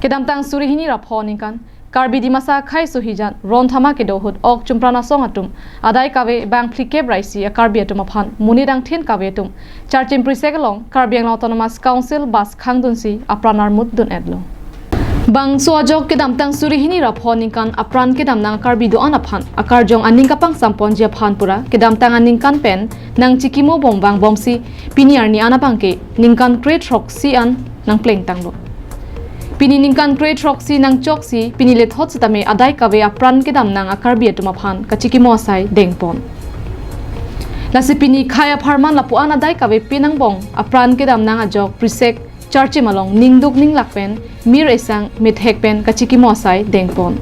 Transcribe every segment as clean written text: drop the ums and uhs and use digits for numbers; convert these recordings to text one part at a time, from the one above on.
Kedamtang surihini raphoning kan karbi di masa khai suhijan ron thama ke dohut ok chumprana song atum adai kawe bang flike braisi a karbi atum aphan munirang thin kawe atum charchim prisegalong karbi ang autonomous council bas khangdunsi apranar muddun edlo bang suajok kedamtang surihini raphoning kan apran kedamnang karbi do anaphan akarjong aning kapang sampon je phan pura kedamtang aning kan pen nang chikimo bombang bomsi piniar ni anapangke ningkan crate rock si an nang pleng tanglo Pininingkan crate roxy nang choksi pinilit hot sitame adai kawe apran ke dam nang akarbi atumaphan kachiki mosai dengpon lasi pini khaya pharman lapuan adai kawe pinang bong apran ke dam nang ajok prisek charchi malong ningduk ninglakpen mir esang mithek pen kachiki mosai dengpon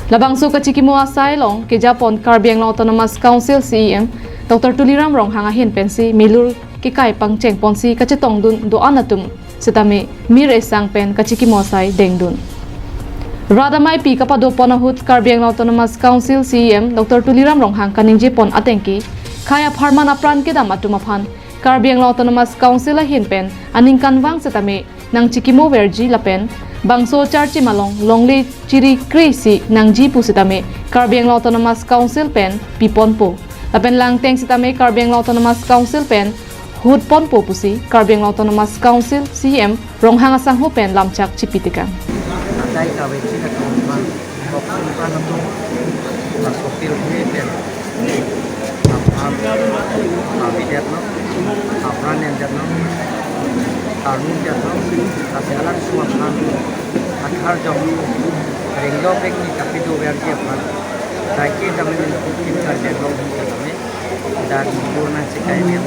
labangsu kachiki mosai long ke japon karbiang autonomous council cem dr tuliram rong hanga hin pensi milur ke kai pangcheng ponsi kachetong dun do anatum Setame mir esang pen kachiki mosai dengdun. Radamai pi kapado ponahut Karbiang Autonomous Council CEM Dr. Tuliram Ronghang kaningje pon atengki khaya pharman apran ke dam atumaphan Karbiang Autonomous Council a hin pen aning kanwang setame nang chikimo verji lapen bangso charchi malong longli chiri krisi nang ji pu setame Karbiang Autonomous Council pen piponpo lapen lang teng setame Karbiang Autonomous Council pen Hud pon popusi Karbiang Autonomous Council CM ronghang asang hopen lamchak chipitika. Adai kawe china kuman boksun panato la sopil pen abidat no apran yang jatno tarun jatno asalan suapan akhar jom ringdo pekni kapido verji apan taiki damen kukin karja long kami dan purna sekai ni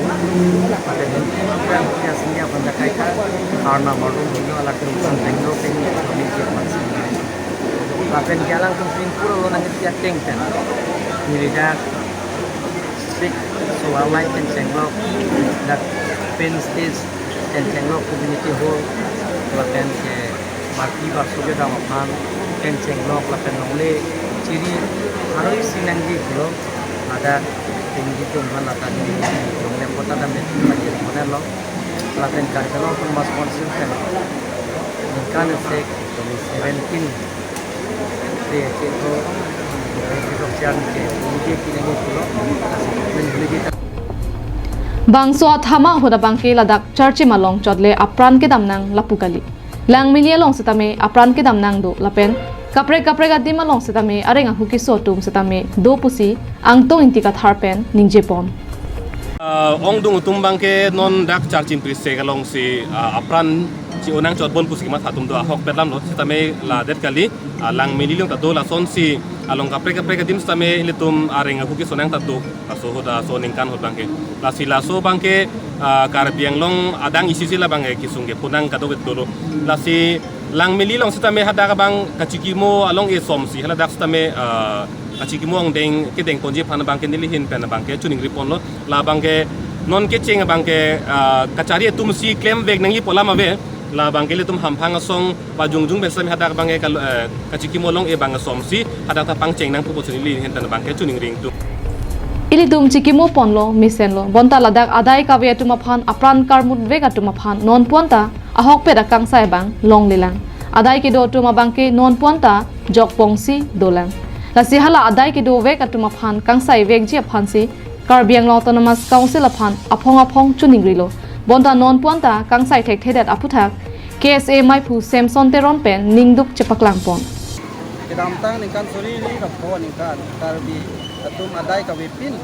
pada dan biasanya benda kaita karena maru ini ala kerusan tengro peni kami siapa sih lapen jalan kumpul pura lo nanti tiap tengten milidak sik soal lain tenglo dan pen stage tenglo community hall lapen ke mati baksoge damapan tenglo lapen nole ciri harus sinanggi lo ada tinggi tu mana tadi yang kota dan lagi mana lo laten karjalo pun mas konsul kan kan sek 17 dia itu sosial ke ini kini lo menjadi Bangso athama hoda bangke ladak charchi malong chodle apran ke damnang lapukali lang milia long setame apran ke damnang do lapen kapre gadi malong setame arenga huki sotum setame do pusi angtong intika tharpen ningjepon ong dung tumbang ke non dak charchim prise galong si apran si onang chotbon pusi ma thatum do ahok petlam lo setame la det kali lang mililong ta do la son si along kapre gadim setame litum arenga huki sonang ta do so hoda so ningkan hot bangke la si la so bangke karbiang long adang isi sila bangke kisungge punang kadog do la si lang mililong setame hadaga bang kachikimo along e somsi hala dak setame kachikimo ang deng ke deng ponje phana bangke nilihin pen bangke chuning ripon lo la bangke non ke chenga bangke kachari tumsi claim veg nangi polama ve la bangke le tum hamphang song pa jungjung besam hadaga bangke kachikimo long e bang somsi hadaga pang cheng nang proportion li hen tan bangke chuning ring tu ili dum chikimo ponlo misenlo bonta ladak adai kawe atumaphan apran karmut vega tumaphan non puanta ahok pe rakang sai bang long lilang adai ke do tuma bangke non puanta jok pongsi dolang lasi hala adai ke do vek atumaphan kang sai vek ji aphan si Karbiang Autonomous Council aphan apong chuningrilo bonta non puanta kang sai thek thedat aputhak KSA maipu Samson teron pen ningduk chepaklang pon kedamtang ningkan suri ni rapo ningkan karbi atum adai kawe pin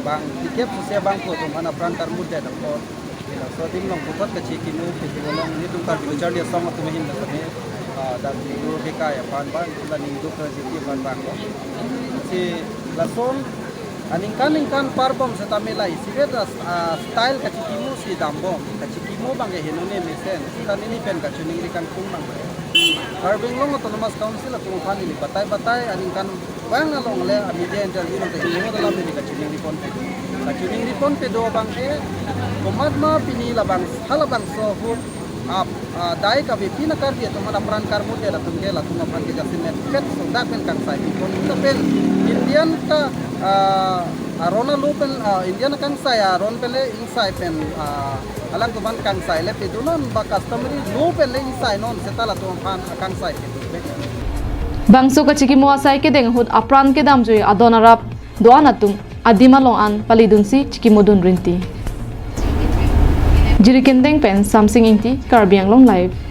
bang tikep susia bang ko tum ana pran karmut ja dapo so tim long pupat ka chikinu ke long ni tum kar bichar dia song atum hin da same dan ni ke ka ya pan ban la ning duk ka jiti ban bang si la son aningkan parbom setamela isiret style ka chikimu si dambom ka chikimu bang ge hinone mesen tan ini pen ka chuning rikan kung bang Karbiang long autonomous council atum phan ni batai aningkan bang na long le media interview na hingo dalam ni ka chuning ripon pe do bang e komadma pini labang halabang so hu dai ka vi pina kar dia tumara pran kar mu la tum phan ke jasin net pet so dak pen kan sai kon ta pen indian ka Rona lupen India na kang saya ron pele insai pen alang tuman kang sai le pedunon ba customary lupen le insai non setala to pan kang sai Bangso ka chiki mo asai ke deng hut apran ke dam jui adonarap doan atum adima long an palidun si chiki modun rinti. Jiri kendeng pen samsing inti Karbi Anglong Live.